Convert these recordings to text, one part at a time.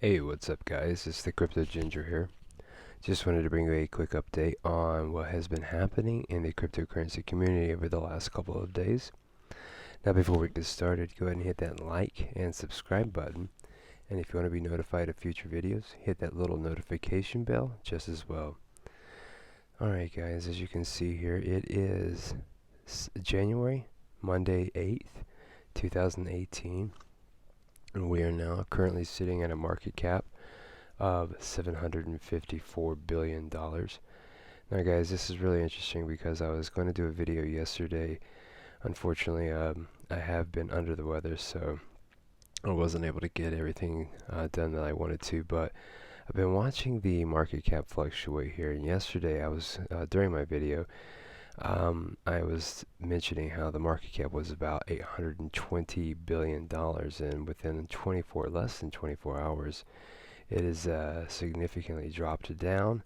Hey, what's up guys? It's the Crypto Ginger here. Just wanted to bring you a quick update on what has been happening in the cryptocurrency community over the last couple of days. Now before we get started, go ahead and hit that like and subscribe button. And if you want to be notified of future videos, hit that little notification bell just as well. Alright guys, as you can see here, it is January, Monday 8th, 2018. And we are now currently sitting at a market cap of $754 billion. Now guys, this is really interesting because I was going to do a video yesterday. Unfortunately, I have been under the weather, so I wasn't able to get everything done that I wanted to, but I've been watching the market cap fluctuate here, and yesterday I was, during my video, I was mentioning how the market cap was about $820 billion, and within less than 24 hours, it is significantly dropped down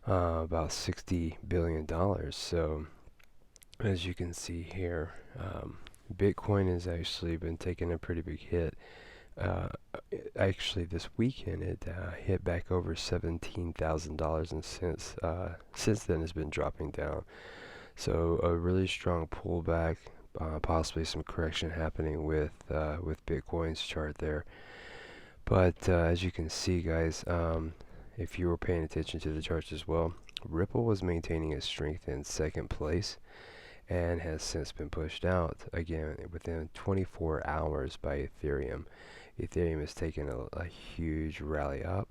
about $60 billion. So as you can see here, Bitcoin has actually been taking a pretty big hit. Actually, this weekend it hit back over $17,000, and since then has been dropping down. So a really strong pullback, possibly some correction happening with Bitcoin's chart there. But as you can see, guys, if you were paying attention to the charts as well, Ripple was maintaining its strength in second place and has since been pushed out again within 24 hours by Ethereum. Ethereum has taken a huge rally up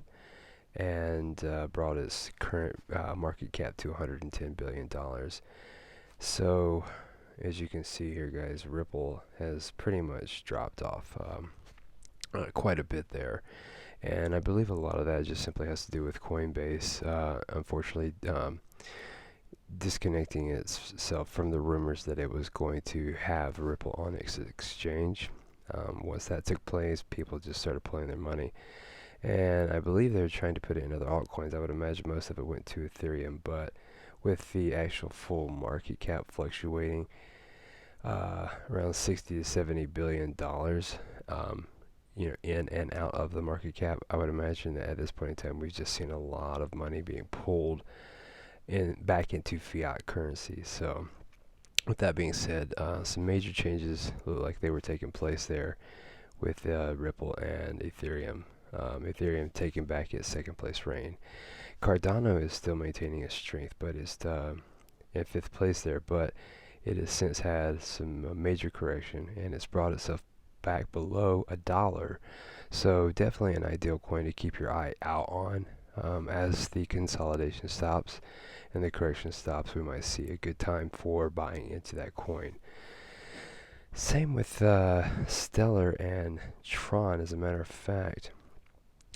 and brought its current market cap to $110 billion. So as you can see here, guys, Ripple has pretty much dropped off quite a bit there. And I believe a lot of that just simply has to do with Coinbase, unfortunately, disconnecting itself from the rumors that it was going to have Ripple on its exchange. Once that took place, people just started pulling their money. And I believe they're trying to put it in other altcoins. I would imagine most of it went to Ethereum, but with the actual full market cap fluctuating around 60 to 70 billion dollars, in and out of the market cap, I would imagine that at this point in time, we've just seen a lot of money being pulled back into fiat currency. So, with that being said, some major changes look like they were taking place there with Ripple and Ethereum. Ethereum taking back its second place reign. Cardano is still maintaining its strength, but it's in fifth place there. But it has since had some major correction, and it's brought itself back below $1. So definitely an ideal coin to keep your eye out on. As the consolidation stops and the correction stops, we might see a good time for buying into that coin. Same with Stellar and Tron. As a matter of fact,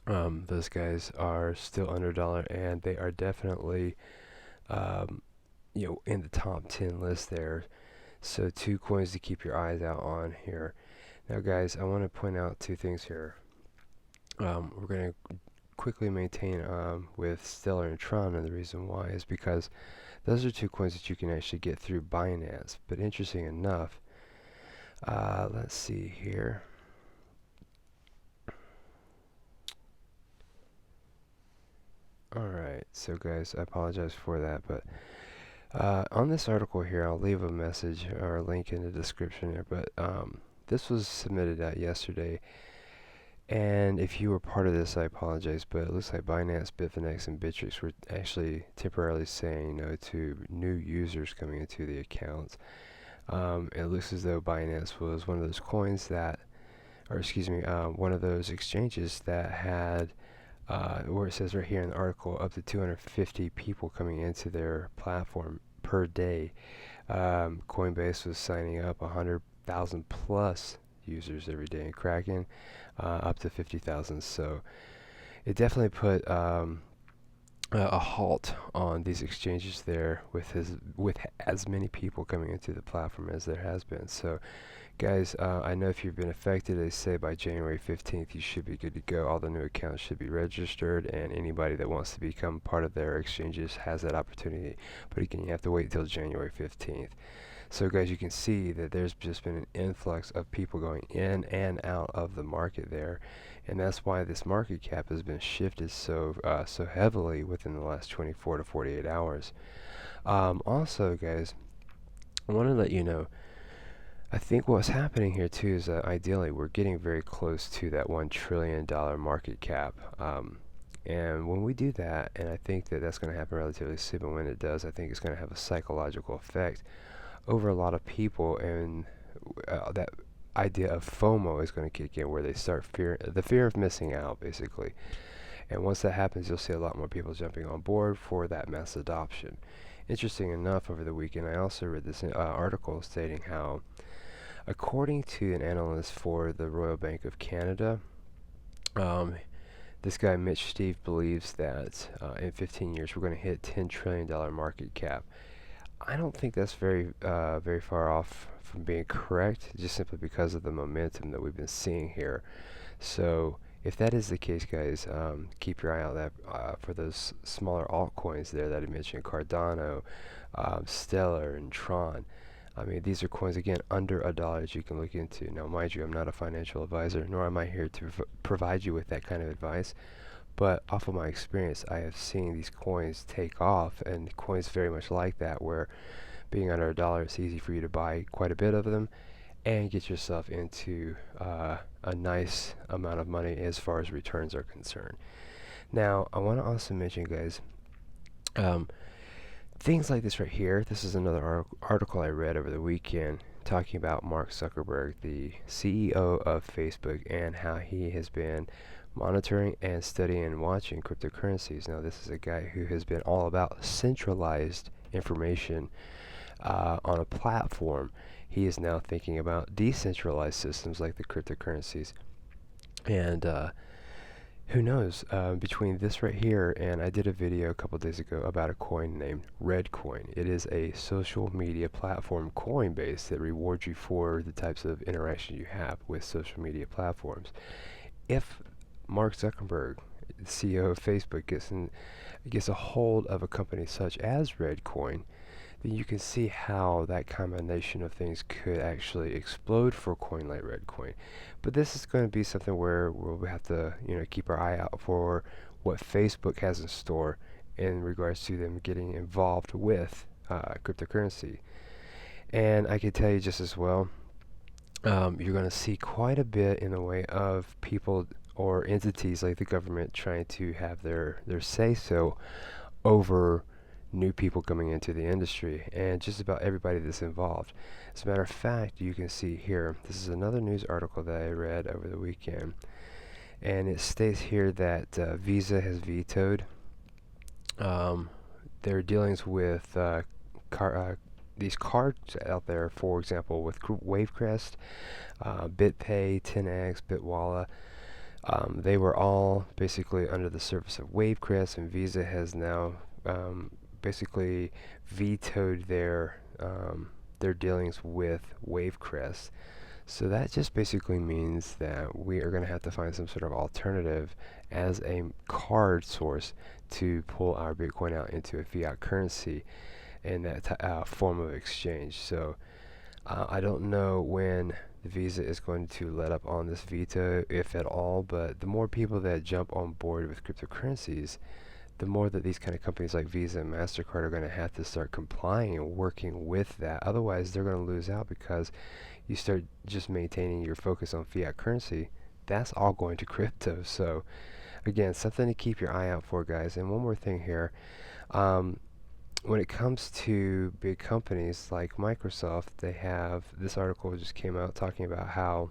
those guys are still under $1, and they are definitely in the top 10 list there. So two coins to keep your eyes out on here. Now guys, I want to point out two things here. We're going to quickly maintain with Stellar and Tron, and the reason why is because those are two coins that you can actually get through Binance. But interesting enough, let's see here. Alright, so guys, I apologize for that, but on this article here, I'll leave a message or a link in the description there, but this was submitted out yesterday, and if you were part of this, I apologize, but it looks like Binance, Bitfinex, and Bittrex were actually temporarily saying no to new users coming into the accounts. It looks as though Binance was one of those coins that, or excuse me, one of those exchanges that had, where it says right here in the article, up to 250 people coming into their platform per day. Coinbase was signing up 100,000 plus users every day, and Kraken up to 50,000. So it definitely put a halt on these exchanges there with as many people coming into the platform as there has been. So guys, I know if you've been affected, they say by January 15th you should be good to go. All the new accounts should be registered, and anybody that wants to become part of their exchanges has that opportunity. But again, you have to wait until January 15th. So guys, you can see that there's just been an influx of people going in and out of the market there, and that's why this market cap has been shifted so heavily within the last 24 to 48 hours. Also, guys, I want to let you know, I think what's happening here too is that ideally we're getting very close to that $1 trillion market cap. And when we do that, and I think that that's going to happen relatively soon, but when it does, I think it's going to have a psychological effect over a lot of people, and that idea of FOMO is going to kick in, where they start the fear of missing out, basically. And once that happens, you'll see a lot more people jumping on board for that mass adoption. Interesting enough, over the weekend, I also read this article stating how, according to an analyst for the Royal Bank of Canada, this guy Mitch Steve believes that in 15 years we're going to hit $10 trillion market cap. I don't think that's very far off from being correct, just simply because of the momentum that we've been seeing here. So if that is the case, guys, keep your eye out for those smaller altcoins there that I mentioned, Cardano, Stellar, and Tron. I mean, these are coins, again, under $1 that you can look into. Now, mind you, I'm not a financial advisor, nor am I here to provide you with that kind of advice. But off of my experience, I have seen these coins take off, and coins very much like that, where being under $1, it's easy for you to buy quite a bit of them and get yourself into a nice amount of money as far as returns are concerned. Now, I want to also mention, guys, things like this right here. This is another article I read over the weekend talking about Mark Zuckerberg, the CEO of Facebook, and how he has been monitoring and studying and watching cryptocurrencies. Now, this is a guy who has been all about centralized information on a platform. He is now thinking about decentralized systems like the cryptocurrencies. And who knows, between this right here, and I did a video a couple days ago about a coin named Redcoin. It is a social media platform coin base that rewards you for the types of interaction you have with social media platforms. If Mark Zuckerberg, the CEO of Facebook, gets a hold of a company such as Redcoin, then you can see how that combination of things could actually explode for a coin like Redcoin. But this is going to be something where we'll have to, keep our eye out for what Facebook has in store in regards to them getting involved with cryptocurrency. And I can tell you just as well, you're going to see quite a bit in the way of people or entities like the government trying to have their say-so over new people coming into the industry, and just about everybody that's involved. As a matter of fact, you can see here, this is another news article that I read over the weekend, and it states here that Visa has vetoed their dealings with these cards out there, for example, with Wavecrest, BitPay, 10x, Bitwalla. They were all basically under the service of Wavecrest, and Visa has now basically vetoed their dealings with Wavecrest. So that just basically means that we are going to have to find some sort of alternative as a card source to pull our Bitcoin out into a fiat currency in that form of exchange. So I don't know when the Visa is going to let up on this veto, if at all, but the more people that jump on board with cryptocurrencies, the more that these kind of companies like Visa and MasterCard are going to have to start complying and working with that. Otherwise, they're going to lose out, because you start just maintaining your focus on fiat currency, that's all going to crypto. So again, something to keep your eye out for, guys. And one more thing here. When it comes to big companies like Microsoft, they have, this article just came out talking about how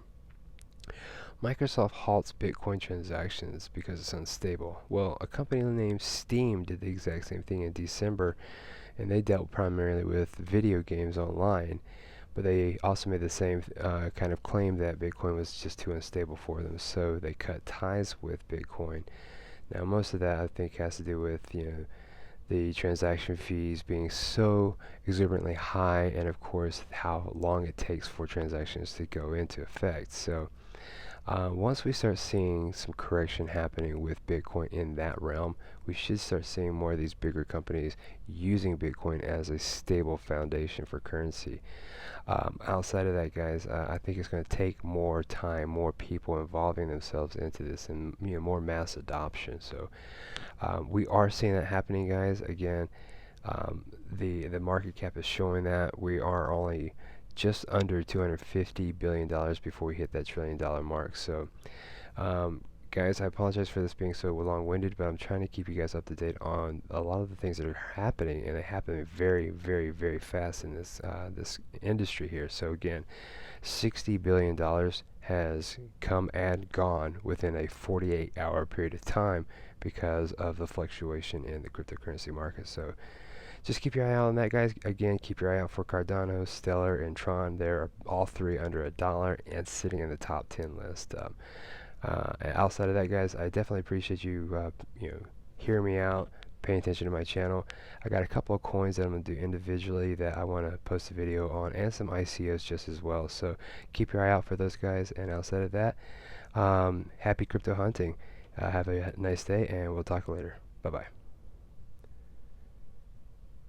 Microsoft halts Bitcoin transactions because it's unstable. Well, a company named Steam did the exact same thing in December, and they dealt primarily with video games online, but they also made the same kind of claim that Bitcoin was just too unstable for them, so they cut ties with Bitcoin. Now, most of that, I think, has to do with, the transaction fees being so exuberantly high, and of course how long it takes for transactions to go into effect. So Once we start seeing some correction happening with Bitcoin in that realm, we should start seeing more of these bigger companies using Bitcoin as a stable foundation for currency. Outside of that, guys, I think it's going to take more time, more people involving themselves into this, and more mass adoption. So we are seeing that happening, guys. Again, the market cap is showing that we are only just under $250 billion before we hit that $1 trillion mark. So, guys, I apologize for this being so long-winded, but I'm trying to keep you guys up to date on a lot of the things that are happening, and they're happening very, very, very fast in this industry here. So again, $60 billion has come and gone within a 48-hour period of time because of the fluctuation in the cryptocurrency market. So just keep your eye out on that, guys. Again, keep your eye out for Cardano, Stellar, and Tron. They're all three under $1 and sitting in the top 10 list. Outside of that, guys, I definitely appreciate you, hearing me out, paying attention to my channel. I got a couple of coins that I'm going to do individually that I want to post a video on, and some ICOs just as well. So keep your eye out for those, guys. And outside of that, happy crypto hunting. Have a nice day, and we'll talk later. Bye-bye.